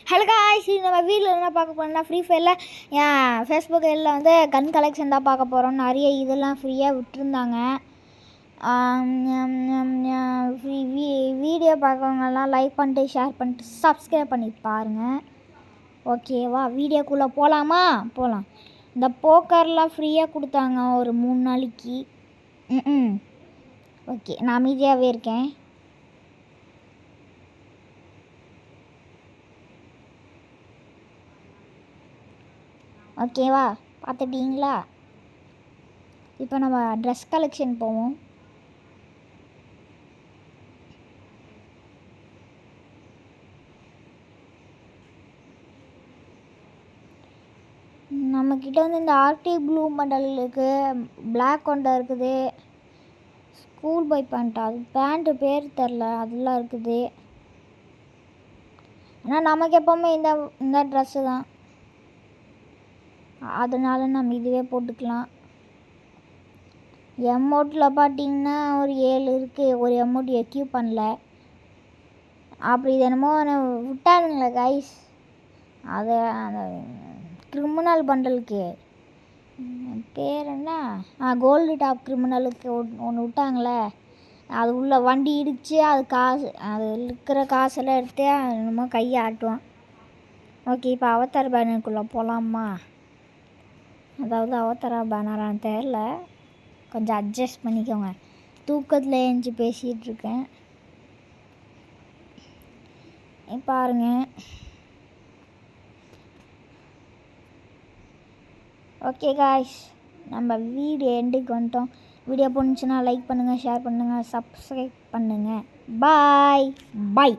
Hello guys, நம்ம வீட்டில் என்ன பார்க்க போகிறோம்னா ஃப்ரீ ஃபயரில் என் ஃபேஸ்புக்கில் வந்து கன் கலெக்ஷன் தான் பார்க்க போகிறோம். நிறைய இதெல்லாம் ஃப்ரீயாக விட்டுருந்தாங்க. வீடியோ பார்க்குறவங்கெல்லாம் லைக் பண்ணிட்டு ஷேர் பண்ணிட்டு சப்ஸ்கிரைப் பண்ணி பாருங்கள். ஓகேவா? வீடியோக்குள்ளே போகலாமா? போகலாம். இந்த போக்கர்லாம் ஃப்ரீயாக கொடுத்தாங்க ஒரு 3 நாளைக்கு. ஓகே, நான் அமைதியாகவே இருக்கேன். ஓகேவா? பார்த்துட்டிங்களா? இப்போ நம்ம ட்ரெஸ் கலெக்ஷன் போவோம். நம்மக்கிட்ட வந்து இந்த ஆர்டி ப்ளூ மாடல் இருக்குது, பிளாக் கொண்டா இருக்குது, ஸ்கூல் பாய் பேண்ட், அது பேண்ட்டு பேர் தெரில, அதெல்லாம் இருக்குது. ஆனால் நமக்கு எப்போவுமே இந்த ட்ரெஸ்ஸு தான், அதனால நம்ம இதுவே போட்டுக்கலாம். எமௌண்ட்டில் பார்த்தீங்கன்னா ஒரு 7 இருக்குது. ஒரு எமௌண்ட் எக்யூப் பண்ணல. அப்படி இது என்னமோ விட்டானுங்களே கைஸ், அது அந்த கிரிமினல் பண்டலுக்கு பேர் என்ன, கோல்டு டாப் கிரிமினலுக்கு ஒன்று விட்டாங்களே, அது உள்ள வண்டி இடித்து அது இருக்கிற காசெல்லாம் எடுத்து என்னமோ கையை ஆட்டுவான். ஓகே, இப்போ அவதார் பேனருக்குள்ளே போகலாமா? அதாவது அவதாரா பேனரான்னு தெரில, கொஞ்சம் அட்ஜஸ்ட் பண்ணிக்கோங்க. தூக்கத்தில் எழுந்துச்சி பேசிகிட்ருக்கேன். பாருங்கள். ஓகே காய்ஸ், நம்ம வீடியோ எண்டுக்கு வந்துட்டோம். வீடியோ பிடிச்சுன்னா லைக் பண்ணுங்கள், ஷேர் பண்ணுங்கள், சப்ஸ்கிரைப் பண்ணுங்கள். பாய்.